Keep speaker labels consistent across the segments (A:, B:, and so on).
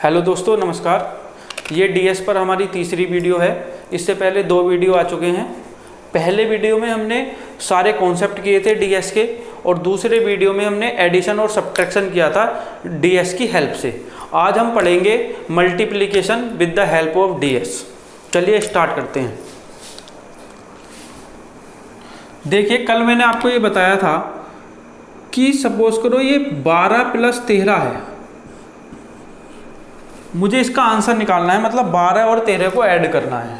A: Hello दोस्तों, नमस्कार। ये डीएस पर हमारी तीसरी वीडियो है। इससे पहले 2 वीडियो आ चुके हैं। पहले वीडियो में हमने सारे कॉन्सेप्ट किए थे डीएस के, और दूसरे वीडियो में हमने एडिशन और सब्ट्रैक्शन किया था डीएस की हेल्प से। आज हम पढ़ेंगे multiplication with the help of DS. चलिए स्टार्ट करते हैं। देखिए, कल मैंने आपको ये बताया था कि सपोज करो ये 12 + 13 है। मुझे इसका आंसर निकालना है, मतलब 12 और 13 को ऐड करना है।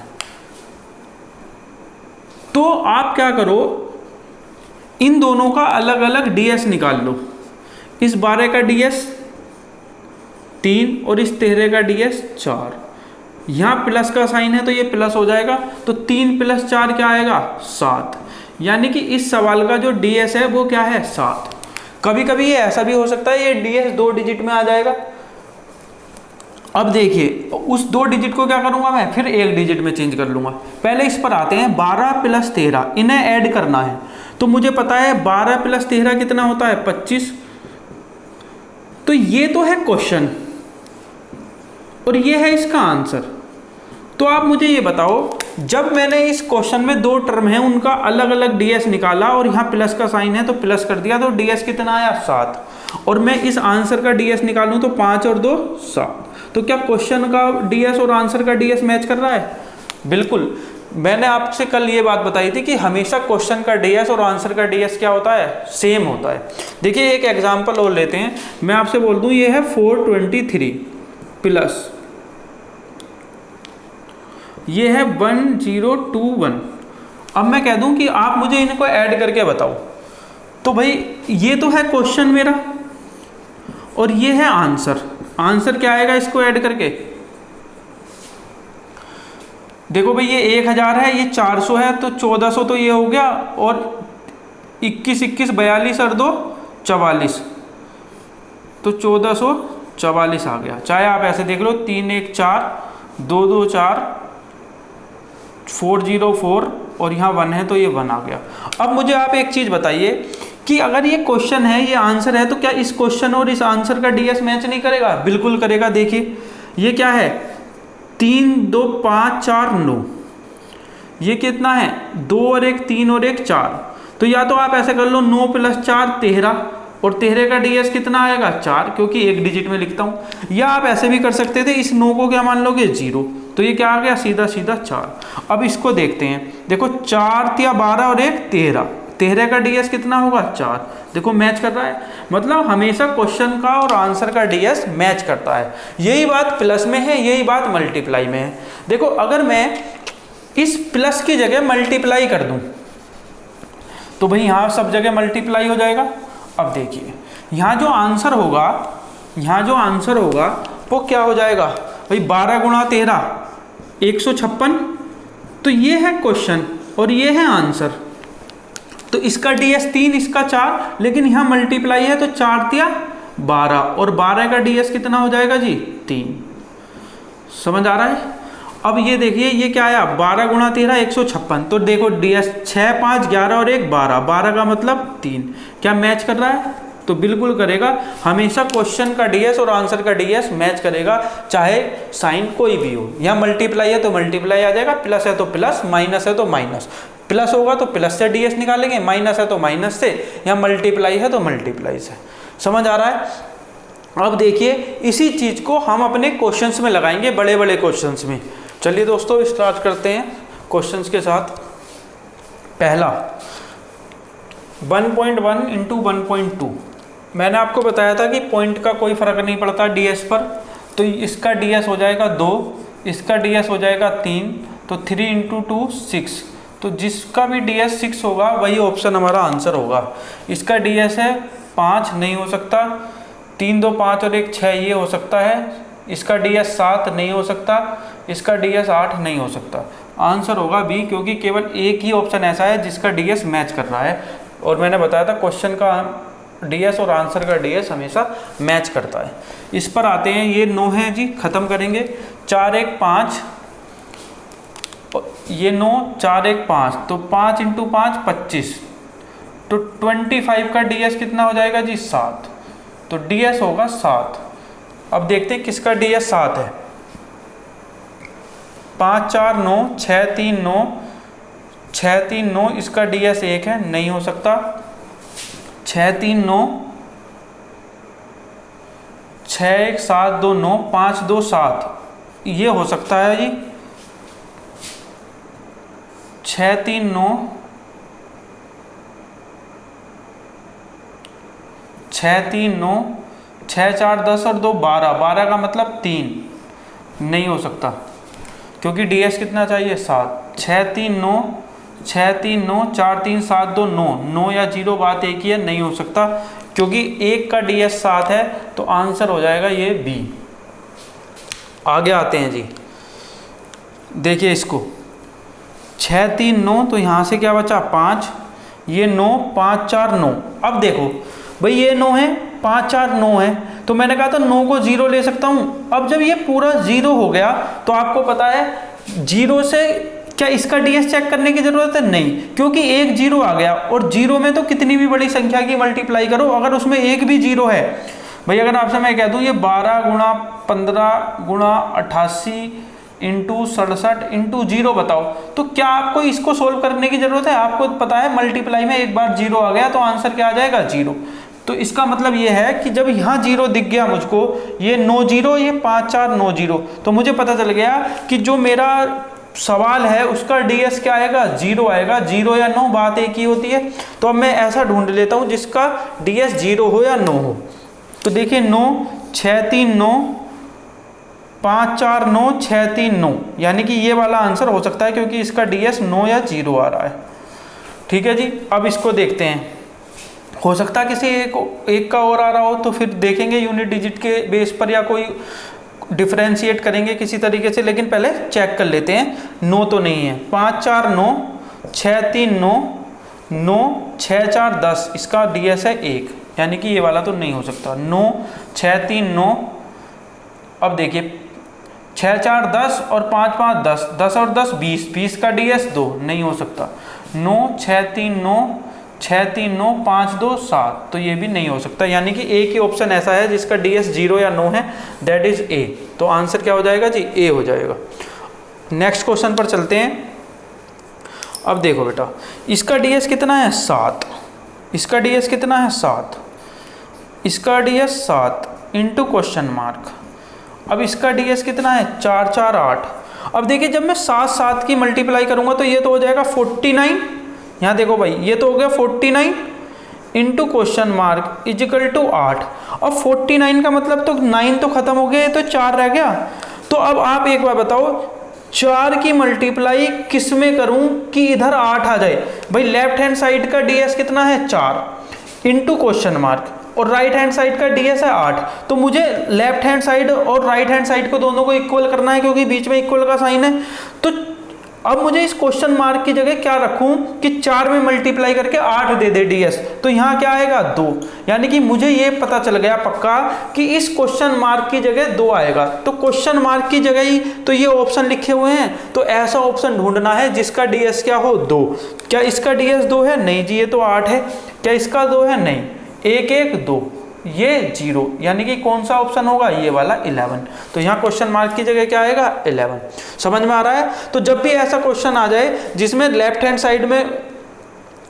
A: तो आप क्या करो, इन दोनों का अलग अलग डीएस निकाल लो। इस 12 का डीएस 3 और इस 13 का डीएस 4। यहाँ प्लस का साइन है तो ये प्लस हो जाएगा, तो 3 + 4 क्या आएगा? 7। यानी कि इस सवाल का जो डीएस है वो क्या है? 7। कभी कभी ये ऐसा भी हो सकता है ये डीएस 2 डिजिट में आ जाएगा। अब देखिए, उस 2 डिजिट को क्या करूंगा मैं? फिर 1 डिजिट में चेंज कर लूंगा। पहले इस पर आते हैं। 12 + 13 इन्हें ऐड करना है। तो मुझे पता है 12 + 13 कितना होता है? 25। तो ये तो है क्वेश्चन और ये है इसका आंसर। तो आप मुझे ये बताओ, जब मैंने इस क्वेश्चन में 2 टर्म है उनका अलग अलग डीएस निकाला और यहाँ प्लस का साइन है तो प्लस कर दिया, तो डीएस कितना आया? 7। और मैं इस आंसर का डीएस निकालूं तो 5 और 2 7। तो क्या क्वेश्चन का डीएस और आंसर का डीएस मैच कर रहा है? बिल्कुल। मैंने आपसे कल ये बात बताई थी कि हमेशा क्वेश्चन का डीएस और आंसर का डीएस क्या होता है? सेम होता है। देखिए, एक एग्जांपल और लेते हैं। मैं आपसे बोल दूं ये है 423 प्लस ये है 1021। अब मैं कह दूं कि आप मुझे इनको ऐड करके बताओ, तो भाई ये तो है क्वेश्चन मेरा और ये है आंसर। आंसर क्या आएगा इसको ऐड करके? देखो भाई, ये 1000 है, ये 400 है, तो 1400 तो ये हो गया, और 21 21 42 और 2 44, तो 1444 आ गया। चाहे आप ऐसे देख लो, 3 1 4 2 2 4 404 और यहाँ 1 है तो ये 1 आ गया। अब मुझे आप एक चीज़ बताइए कि अगर ये क्वेश्चन है, ये आंसर है, तो क्या इस क्वेश्चन और इस आंसर का डीएस मैच नहीं करेगा? बिल्कुल करेगा। देखिए, ये क्या है? 3 2 5 4 9। ये कितना है? 2 और 1 3 और 1 4। तो या तो आप ऐसे कर लो, 9 + 4 13, और 13 का डीएस कितना आएगा? 4, क्योंकि 1 डिजिट में लिखता हूँ। या आप ऐसे भी कर सकते थे, इस 9 को क्या मान लोगे? 0। तो ये क्या आ गया? सीधा सीधा 4। अब इसको देखते हैं। देखो, 4 × 12 और 1 13। 13 का डीएस कितना होगा? 4। देखो, मैच कर रहा है। मतलब हमेशा क्वेश्चन का और आंसर का डीएस मैच करता है। यही बात प्लस में है, यही बात मल्टीप्लाई में है। देखो, अगर मैं इस प्लस की जगह मल्टीप्लाई कर दूं तो भाई यहाँ सब जगह मल्टीप्लाई हो जाएगा। अब देखिए, यहाँ जो आंसर होगा वो क्या हो जाएगा भाई? 12 × 13 156। तो ये है क्वेश्चन और ये है आंसर। तो इसका डीएस 3, इसका 4, लेकिन यहाँ मल्टीप्लाई है तो 4 × 12, और 12 का डीएस कितना हो जाएगा जी? 3। समझ आ रहा है? अब ये देखिए, ये क्या आया? 12 × 13 156। तो देखो, डीएस 6 5 11 और 1 12। 12 का मतलब 3। क्या मैच कर रहा है? तो बिल्कुल करेगा। हमेशा क्वेश्चन का डीएस और आंसर का डीएस मैच करेगा, चाहे साइन कोई भी हो। यहाँ मल्टीप्लाई है तो मल्टीप्लाई आ जाएगा, प्लस है तो प्लस, माइनस है तो माइनस। प्लस होगा तो प्लस से डीएस निकालेंगे, माइनस है तो माइनस से, या मल्टीप्लाई है तो मल्टीप्लाई से। समझ आ रहा है? अब देखिए, इसी चीज को हम अपने क्वेश्चंस में लगाएंगे, बड़े बड़े क्वेश्चंस में। चलिए दोस्तों, स्टार्ट करते हैं क्वेश्चंस के साथ। पहला 1.1 × 1.2। मैंने आपको बताया था कि पॉइंट का कोई फर्क नहीं पड़ता डीएस पर। तो इसका डीएस हो जाएगा 2, इसका डीएस हो जाएगा 3, तो 3 × 2 6। तो जिसका भी डीएस 6 होगा वही ऑप्शन हमारा आंसर होगा। इसका डीएस है 5, नहीं हो सकता। 3 2 5 और 1 6, ये हो सकता है। इसका डीएस 7 नहीं हो सकता। इसका डीएस 8 नहीं हो सकता। आंसर होगा बी, क्योंकि केवल एक ही ऑप्शन ऐसा है जिसका डीएस मैच कर रहा है। और मैंने बताया था क्वेश्चन का डीएस और आंसर का डीएस हमेशा मैच करता है। इस पर आते हैं। ये 9 है जी, खत्म करेंगे। 4 1 5, ये 9 4 1 5, तो 5 × 5 25। तो 25 का डीएस कितना हो जाएगा जी? 7। तो डीएस होगा 7। अब देखते हैं किसका ds 7 है। 5 4 9 6 3 9 6 3 9, इसका ds 1 है, नहीं हो सकता। 6 3 9 6 1 7 2 9 5 2 7, ये हो सकता है जी। 6 3 9 6 3 9 6 4 10 और 2 12, 12 का मतलब 3, नहीं हो सकता क्योंकि ds कितना चाहिए 7। 6 3 9 6 3 9 4 3 7 2 9, 9 या 0, बात एक ही है, नहीं हो सकता क्योंकि 1 का ds 7 है, तो आंसर हो जाएगा ये बी। आगे आते हैं जी, देखिए इसको 6 3 9, तो यहाँ से क्या बचा 5, ये 9 5 4 9। अब देखो भाई ये 9 है, 5 4 9 है, तो मैंने कहा था 9 को 0 ले सकता हूँ। अब जब ये पूरा 0 हो गया तो आपको पता है 0 से क्या इसका ds चेक करने की जरूरत है, नहीं, क्योंकि एक 0 आ गया और 0 में तो कितनी भी बड़ी संख्या की मल्टीप्लाई करो, अगर उसमें एक भी 0 है। भाई अगर आपसे मैं कह दूं ये 12 गुणा 15 गुणा 88 इंटू 67 इंटू 0 बताओ, तो क्या आपको इसको सोल्व करने की जरूरत है? आपको पता है मल्टीप्लाई में एक बार 0 आ गया तो आंसर क्या आ जाएगा 0। तो इसका मतलब ये है कि जब यहाँ 0 दिख गया मुझको, ये 9 0, ये 5 4 9 0, तो मुझे पता चल गया कि जो मेरा सवाल है उसका ds क्या आएगा 0 आएगा। 0 या 9 बात एक ही होती है। तो अब मैं ऐसा ढूंढ लेता हूँ जिसका ds 0 हो या 9 हो। तो देखिए 9 6 3 9 5 4 9 6 3 9, यानी कि ये वाला आंसर हो सकता है क्योंकि इसका ds 9 या 0 आ रहा है। ठीक है जी, अब इसको देखते हैं। हो सकता है किसी एक का और आ रहा हो, तो फिर देखेंगे यूनिट डिजिट के बेस पर या कोई डिफरेंशिएट करेंगे किसी तरीके से, लेकिन पहले चेक कर लेते हैं। 9 तो नहीं है, 5 4 9 6 3 9 9 6 4 10, इसका ds है 1, यानी कि ये वाला तो नहीं हो सकता। 9 6 3 9, अब देखिए 6 4 10 और 5 5 10, 10 और 10 20, 20 का ds 2, नहीं हो सकता। 9 6 3 9 6 3 9 5 2 7, तो ये भी नहीं हो सकता, यानी कि एक ही ऑप्शन ऐसा है जिसका ds 0 या 9 है, दैट इज ए। तो आंसर क्या हो जाएगा जी, ए हो जाएगा। नेक्स्ट क्वेश्चन पर चलते हैं। अब देखो बेटा, इसका ds कितना है 7, इसका ds कितना है 7, इसका ds 7 इंटू क्वेश्चन मार्क। अब इसका ds कितना है 4 4 8। अब देखिए जब मैं 7 7 की मल्टीप्लाई करूंगा तो ये तो हो जाएगा 49। यहाँ देखो भाई, ये तो हो गया 49 into question mark is equal to 8। अब 49 का मतलब तो 9 तो खत्म हो गया, ये तो 4 रह गया। तो अब आप एक बार बताओ 4 की मल्टीप्लाई किस में करूं कि इधर 8 आ जाए? भाई लेफ्ट हैंड साइड का ds कितना है 4 इंटू क्वेश्चन मार्क, और राइट हैंड साइड का ds है 8। तो मुझे लेफ्ट हैंड साइड और राइट हैंड साइड को दोनों को इक्वल करना है क्योंकि बीच में इक्वल का साइन है। तो अब मुझे इस क्वेश्चन मार्क की जगह क्या रखूं कि 4 में मल्टीप्लाई करके 8 दे दे ds, तो यहाँ क्या आएगा 2, यानी कि मुझे ये पता चल गया पक्का कि इस क्वेश्चन मार्क की जगह 2 आएगा। तो क्वेश्चन मार्क की जगह ही तो ये ऑप्शन लिखे हुए हैं, तो ऐसा ऑप्शन ढूंढना है जिसका ds क्या हो 2। क्या इसका ds 2 है? नहीं जी, ये तो 8 है। क्या इसका 2 है? नहीं, 1 1 2, ये 0, यानी कि कौन सा ऑप्शन होगा, ये वाला 11। तो यहाँ क्वेश्चन मार्क की जगह क्या आएगा 11। समझ में आ रहा है? तो जब भी ऐसा क्वेश्चन आ जाए जिसमें लेफ्ट हैंड साइड में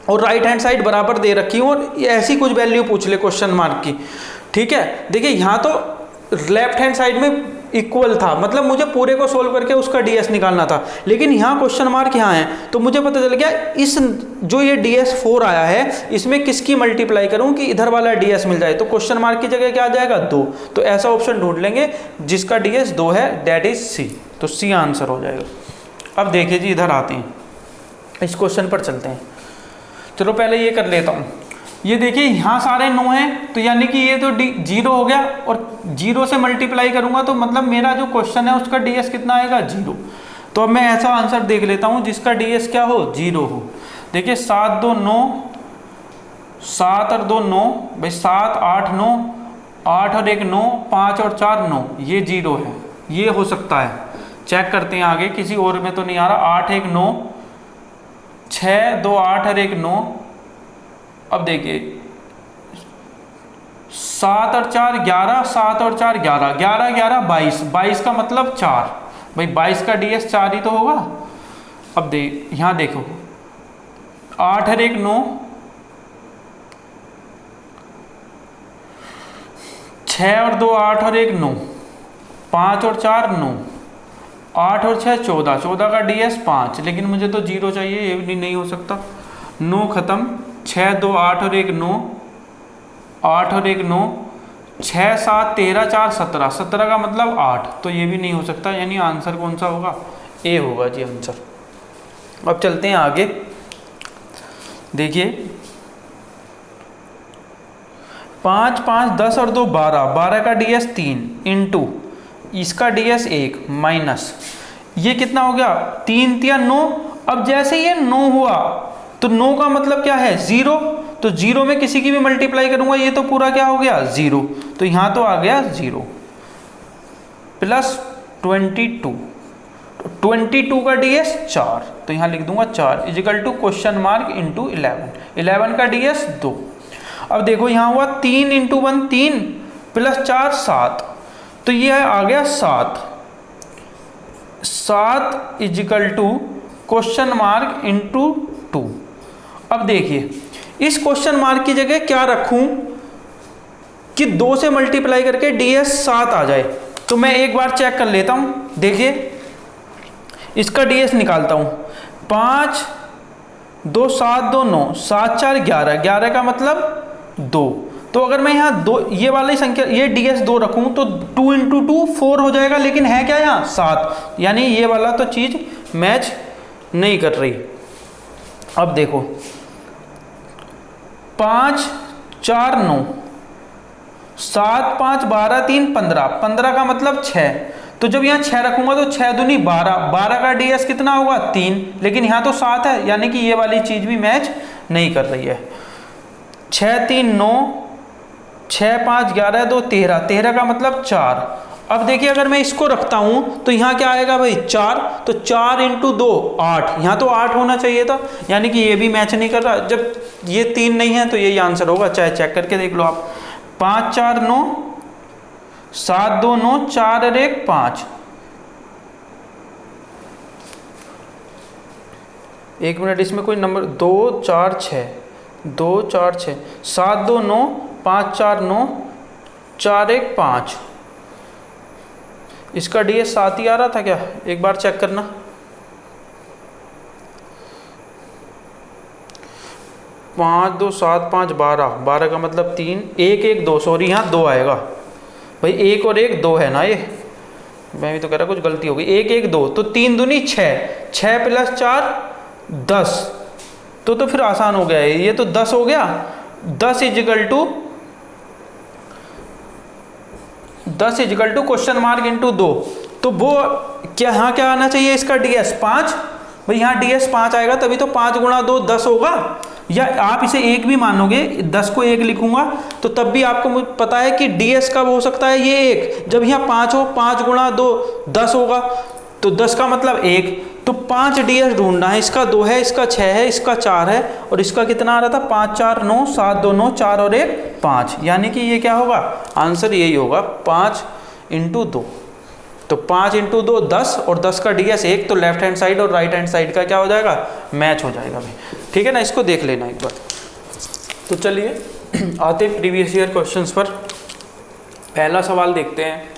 A: और राइट हैंड साइड बराबर दे रखी हो और ऐसी कुछ वैल्यू पूछ ले क्वेश्चन मार्क की, ठीक है। देखिए यहाँ तो लेफ्ट हैंड साइड में इक्वल था, मतलब मुझे पूरे को सोल्व करके उसका ds निकालना था, लेकिन यहाँ क्वेश्चन मार्क यहाँ है, तो मुझे पता चल गया इस जो ये ds 4 आया है इसमें किसकी मल्टीप्लाई करूँ कि इधर वाला ds मिल जाए। तो क्वेश्चन मार्क की जगह क्या आ जाएगा 2। तो ऐसा ऑप्शन ढूंढ लेंगे जिसका ds 2 है, दैट इज सी। तो सी आंसर हो जाएगा। अब देखिए जी, इधर आते हैं, इस क्वेश्चन पर चलते हैं। चलो पहले ये कर लेता हूँ। ये देखिए यहाँ सारे 9 हैं, तो यानी कि ये तो 0 हो गया, और 0 से मल्टीप्लाई करूँगा तो मतलब मेरा जो क्वेश्चन है उसका ds कितना आएगा 0। तो अब मैं ऐसा आंसर देख लेता हूँ जिसका ds क्या हो 0 हो। देखिए 7 2 9, 7 और 2 9, भाई 7 8 9, 8 और 1 9, 5 और 4 9, ये 0 है, ये हो सकता है। चेक करते हैं आगे, किसी और में तो नहीं आ रहा। 8 1 9, 6 2 8 और 1 9। अब देखिए 7 और 4 11, 7 और 4 11, 11 11 22, 22 का मतलब 4, भाई 22 का DS 4 ही तो होगा। अब देख यहाँ देखो 8 और 1 9, 6 और 2 8 और 1 9, 5 और 4 9, 8 और 6 14, 14 का DS 5, लेकिन मुझे तो 0 चाहिए, ये भी नहीं हो सकता। 9 खत्म, 6 2 8 और 1 9, 8 और 1 9, 6 7 13 4 17, 17 का मतलब 8, तो ये भी नहीं हो सकता, यानी आंसर कौन सा होगा, ए होगा जी आंसर। अब चलते हैं आगे, देखिए 5 5 10 और 2 12, 12 का DS 3 इंटू इसका DS 1 माइनस, ये कितना हो गया 3 3 9। अब जैसे ये 9 हुआ तो 9 का मतलब क्या है 0, तो 0 में किसी की भी मल्टीप्लाई करूंगा ये तो पूरा क्या हो गया 0, तो यहाँ तो आ गया 0 प्लस 22, 22 का DS 4, तो यहाँ लिख दूंगा 4 is equal to question mark into 11, 11 का DS 2। अब देखो यहाँ हुआ 3 इंटू 1 3 प्लस 4 7, तो ये आ गया 7, 7 is equal to question mark into 2। अब देखिए इस क्वेश्चन मार्क की जगह क्या रखूं कि 2 से मल्टीप्लाई करके DS 7 आ जाए, तो मैं एक बार चेक कर लेता हूं। देखिए इसका DS निकालता हूं, 5 2 7 2 9, 7 4 11, 11 का मतलब 2, तो अगर मैं यहाँ 2 ये वाली संख्या ये DS 2 रखूं तो 2 इंटू 2 4 हो जाएगा, लेकिन है क्या यहाँ 7, यानी ये वाला तो चीज़ मैच नहीं कर रही। अब देखो 5 4 9, 7 5 12 3 15, 15 का मतलब 6, तो जब यहाँ 6 रखूंगा तो 6 दूनी 12, 12 का DS कितना होगा 3, लेकिन यहाँ तो 7 है, यानी कि ये वाली चीज़ भी मैच नहीं कर रही है। 6 3 9, 6 5 11 2 13, 13 का मतलब 4। अब देखिए अगर मैं इसको रखता हूं तो यहाँ क्या आएगा भाई 4, तो 4 इंटू 2 8, यहाँ तो 8 होना चाहिए था, यानी कि ये भी मैच नहीं कर रहा। जब ये 3 नहीं है तो यही आंसर होगा, चाहे चेक करके देख लो आप। 5 4 9, 7 2 9, 4 और 1 5। एक मिनट, इसमें कोई नंबर 2 4 6, 2 4 6, 7 2 9, 5 4 9, 4 1 5, इसका DS 7 ही आ रहा था क्या, एक बार चेक करना। 5 2 7 5 12, 12 का मतलब 3, 1 1 2, सॉरी यहाँ 2 आएगा भाई, 1 और 1 2 है ना, ये मैं भी तो कह रहा कुछ गलती होगी। 1 1 2, तो 3 दूनी 6, 6 प्लस 4 10, तो फिर आसान हो गया है, ये तो 10 हो गया। 10 is equal to question mark into 2, तो वो क्या यहाँ क्या आना चाहिए इसका DS 5, भाई यहाँ DS 5 आएगा, तभी तो 5 गुणा 2 10 होगा, या आप इसे 1 भी मानोगे, 10 को 1 लिखूंगा तो तब भी आपको पता है कि DS कब हो सकता है ये 1, जब यहाँ 5 हो, 5 गुणा 2 10 होगा, तो 10 का मतलब 1, तो 5 DS ढूंढना है, इसका 2 है, इसका 6 है, इसका 4 है, और इसका कितना आ रहा था 5 4 9, 7 2 9, 4 और 1 5, यानी कि ये क्या होगा आंसर, यही होगा 5 इंटू 2। तो 5 इंटू 2 10, और 10 का DS 1, तो लेफ्ट हैंड साइड और राइट हैंड साइड का क्या हो जाएगा मैच हो जाएगा भाई, ठीक है ना, इसको देख लेना एक बार। तो चलिए आते प्रीवियस ईयर क्वेश्चंस पर। पहला सवाल देखते हैं,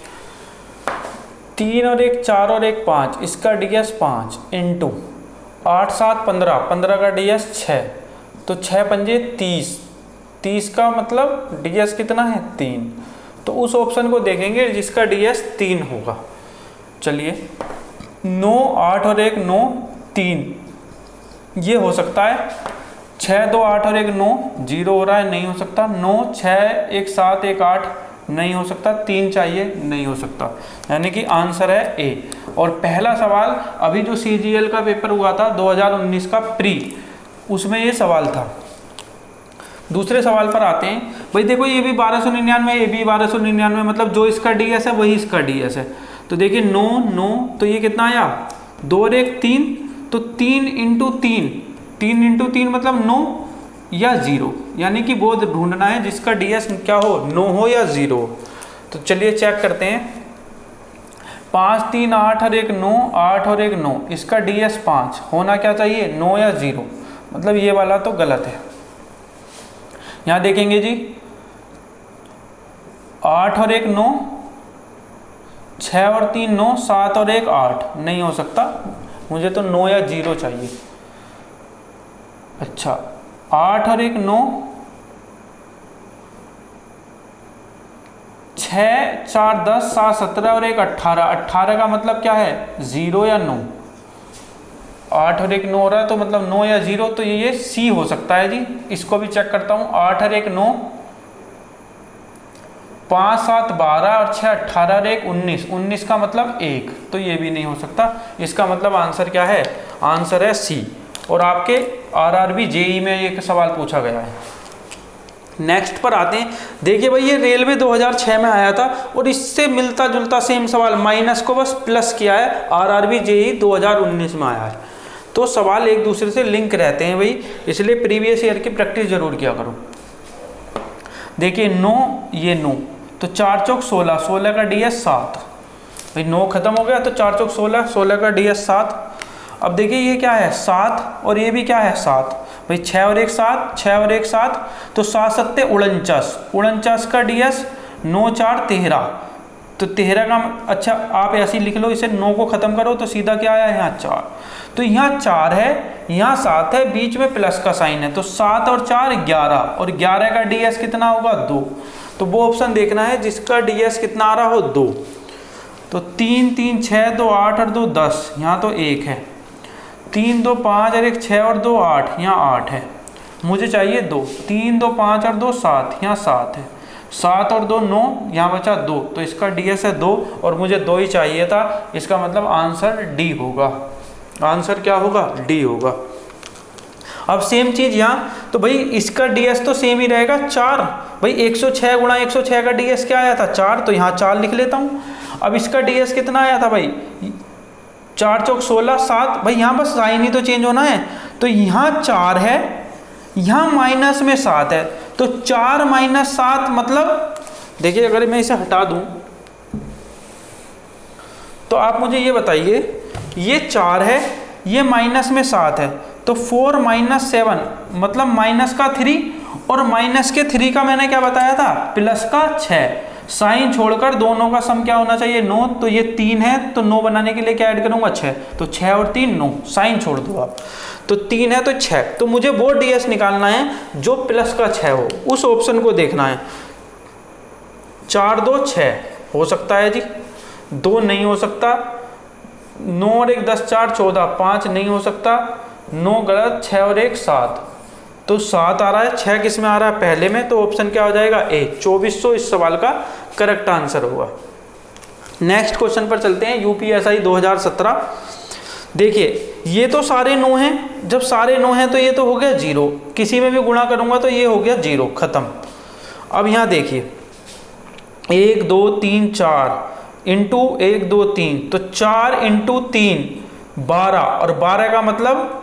A: 3 और 1 4 और 1 5, इसका DS 5 इंटू 8 7 15, 15 का DS 6, तो 6 पंजे 30, 30 का मतलब DS कितना है 3, तो उस ऑप्शन को देखेंगे जिसका DS 3 होगा। चलिए 9 8 और 1 9 3, ये हो सकता है। 6 2 8 और 1 9, 0 हो रहा है, नहीं हो सकता। 9 6 1 7 1 8, नहीं हो सकता। 3 चाहिए, नहीं हो सकता, यानी कि आंसर है ए। और पहला सवाल अभी जो CGL का पेपर हुआ था 2019 का प्री, उसमें ये सवाल था। दूसरे सवाल पर आते हैं भाई, देखो ये भी 1299, ये भी 1299, मतलब जो इसका DS है वही इसका DS है। तो देखिए 9 9, तो ये कितना आया 2 और 1 3, तो 3 इंटू 3, 3 इंटू 3 मतलब 9 या 0, यानी कि वो ढूंढना है जिसका डीएस क्या हो, 9 हो या 0। तो चलिए चेक करते हैं। 5 3 8 और 1 9, 8 और 1 9, इसका डीएस 5 होना क्या चाहिए, 9 या 0, मतलब ये वाला तो गलत है। यहाँ देखेंगे जी 8 और 1 9, 6 और 3 9, 7 और 1 8, नहीं हो सकता, मुझे तो 9 या 0 चाहिए। अच्छा 8 और 1 9, 6 4 10, 7 17 और 1 18, 18 का मतलब क्या है, 0 या 9। 8 और 1 9 हो रहा है तो मतलब 9 या 0, तो ये सी हो सकता है जी। इसको भी चेक करता हूँ। 8 और 1 9, 5 7 12 और 6 18 और 1 19, 19 का मतलब 1, तो ये भी नहीं हो सकता। इसका मतलब आंसर क्या है, आंसर है सी। और आपके आरआरबी जेई में एक सवाल पूछा गया है। नेक्स्ट पर आते हैं। देखिए भाई ये रेलवे 2006 में आया था और इससे मिलता जुलता सेम सवाल, माइनस को बस प्लस किया है, आरआरबी जेई 2019 में आया है। तो सवाल एक दूसरे से लिंक रहते हैं भाई, इसलिए प्रीवियस ईयर की प्रैक्टिस जरूर किया करो। देखिए 9 ये 9, तो 4 चौक 16, 16 का डीएस 7, भाई 9 खत्म हो गया तो 4 चौक 16, 16 का डीएस 7। अब देखिए ये क्या है 7 और ये भी क्या है 7, भाई 6 और 1 7, 6 और 1 7, तो 7 7 49, 49 का डीएस 9 4 13, तो 13 का अच्छा आप ऐसे ही लिख लो, इसे 9 को ख़त्म करो तो सीधा क्या आया यहाँ 4, तो यहाँ 4 है, यहाँ 7 है, बीच में प्लस का साइन है, तो 7 और 4 11, और 11 का डीएस कितना होगा 2, तो वो ऑप्शन देखना है जिसका डीएस कितना आ रहा हो 2। तो 3 3 6 2 8 और 2 10, यहाँ तो 1 है, 3 2 5 और 1 6 और 2 8, यहाँ 8 है, मुझे चाहिए 2, 3 2 5 और 2 7, यहाँ 7 है, 7 और 2 9, यहाँ बचा 2, तो इसका डीएस है 2 और मुझे 2 ही चाहिए था। इसका मतलब आंसर डी होगा। आंसर क्या होगा, डी होगा। अब सेम चीज़ यहाँ, तो भाई इसका डीएस तो सेम ही रहेगा 4, भाई 106 गुणा 106 का डीएस क्या आया था 4, तो यहाँ 4 लिख लेता हूँ। अब इसका डीएस कितना आया था भाई 4 चौक 16 7, भाई यहाँ बस साइन ही तो चेंज होना है, तो यहाँ 4 है, यहाँ माइनस में 7 है, तो 4 माइनस 7 मतलब देखिए अगर मैं इसे हटा दूं तो आप मुझे ये बताइए, ये 4 है, ये माइनस में 7 है, तो 4 माइनस 7 मतलब माइनस का 3, और माइनस के 3 का मैंने क्या बताया था प्लस का 6, साइन छोड़कर दोनों का सम क्या होना चाहिए 9, तो ये 3 है, तो 9 बनाने के लिए क्या ऐड करूंगा 6, तो 6 और 3 9, साइन छोड़ दो आप, तो 3 है तो 6, तो मुझे वो डीएस निकालना है जो प्लस का 6 हो, उस ऑप्शन को देखना है। 4 2 6 हो सकता है जी, 2 नहीं हो सकता, 9 और 1 10 4 14, 5 नहीं हो सकता, 9 गलत, 6 और 1 7, तो 7 आ रहा है, 6 किस में आ रहा है पहले में, तो ऑप्शन क्या हो जाएगा ए, 2400 इस सवाल का करेक्ट आंसर होगा। नेक्स्ट क्वेश्चन पर चलते हैं, यूपीएसआई 2017। देखिए ये तो सारे 9 हैं, जब सारे 9 हैं तो ये तो हो गया 0, किसी में भी गुणा करूंगा तो ये हो गया 0, खत्म। अब यहाँ देखिए 1 2 3 4 इंटू 1 2 3, तो 4 इंटू 3 12, और 12 का मतलब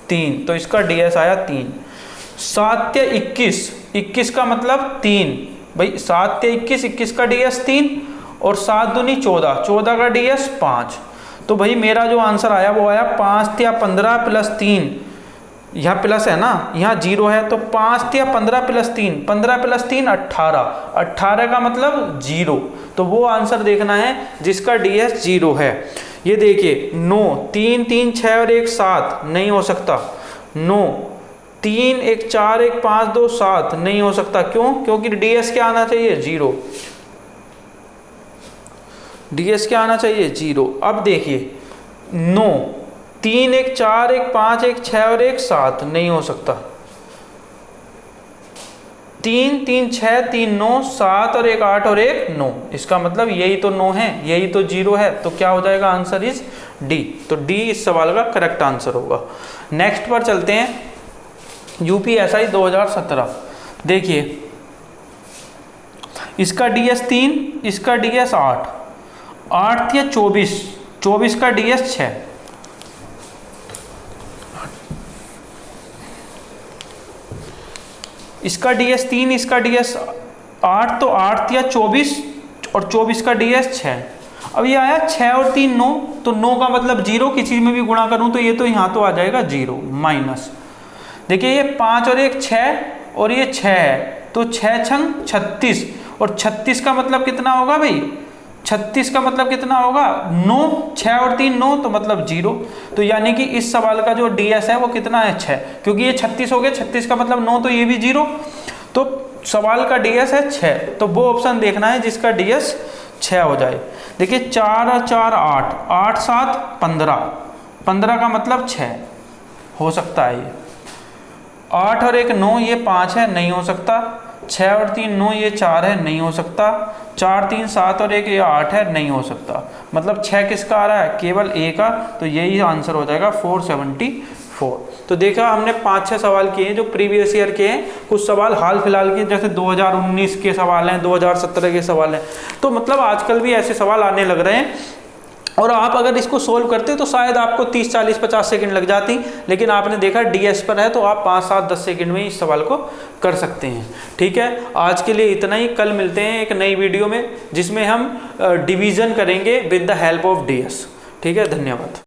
A: 3, तो इसका डीएस आया 3। 7 या 21, 21 का मतलब 3, भाई 7 या 21, 21 का डीएस 3, और 7 दूनी 14, 14 का डीएस 5, तो भाई मेरा जो आंसर आया वो आया 5 या 15 प्लस 3, यहाँ प्लस है ना, यहाँ 0 है, तो 5 या 15 प्लस 3, 15 प्लस 3 18, 18 का मतलब 0, तो वो आंसर देखना है जिसका डीएस 0 है। ये देखिए 9 3 3 6 और 1 7 नहीं हो सकता, 9 3 1 4 1 5 2 7 नहीं हो सकता, क्यों, क्योंकि डीएस क्या आना चाहिए 0, डीएस क्या आना चाहिए 0। अब देखिए 9 3 1 4 1 5 1 6 और 1 7 नहीं हो सकता, 3 3 6 3 9 7 और 1 8 और 1 9, इसका मतलब यही तो 9 है, यही तो 0 है, तो क्या हो जाएगा आंसर इज डी, तो डी इस सवाल का करेक्ट आंसर होगा। नेक्स्ट पर चलते हैं, यूपीएसआई 2017। देखिए इसका डीएस 3, इसका डीएस 8, 8 या 24, 24 का डीएस 6, इसका ds 3, इसका ds 8, तो 8 या 24 और 24 का ds 6। अब ये आया 6 और 3 9, तो 9 का मतलब 0, किसी में भी गुणा करूं तो ये तो यहाँ तो आ जाएगा 0 माइनस। देखिए ये 5 और 1 6 और ये 6 है, तो 6 छंग 36, और 36 का मतलब कितना होगा भाई, 36 का मतलब कितना होगा 9, 6 और 3 9, तो मतलब 0। तो यानी कि इस सवाल का जो ds है वो कितना है 6, क्योंकि ये 36 हो गया, 36 का मतलब 9, तो ये भी 0, तो सवाल का ds है 6। तो वो ऑप्शन देखना है जिसका ds 6 हो जाए। देखिए 4 और 4 8, 8 7 15, 15 का मतलब 6 हो सकता है ये। 8 और 1 9, ये 5 है, नहीं हो सकता। 6 और 3 9, ये 4 है, नहीं हो सकता। 4 3 7 और 1 ये 8 है, नहीं हो सकता। मतलब 6 किसका आ रहा है, केवल A का, तो यही आंसर हो जाएगा 474। तो देखा हमने 5-6 सवाल किए हैं जो प्रीवियस ईयर के हैं, कुछ सवाल हाल फिलहाल के जैसे 2019 के सवाल हैं, 2017 के सवाल हैं। तो मतलब आजकल भी ऐसे सवाल आने लग रहे हैं, और आप अगर इसको सोल्व करते तो शायद आपको 30 40 50 सेकंड लग जाती, लेकिन आपने देखा ds पर है तो आप 5 7 10 सेकंड में इस सवाल को कर सकते हैं। ठीक है, आज के लिए इतना ही। कल मिलते हैं एक नई वीडियो में जिसमें हम डिवीजन करेंगे with the help of ds। ठीक है, धन्यवाद।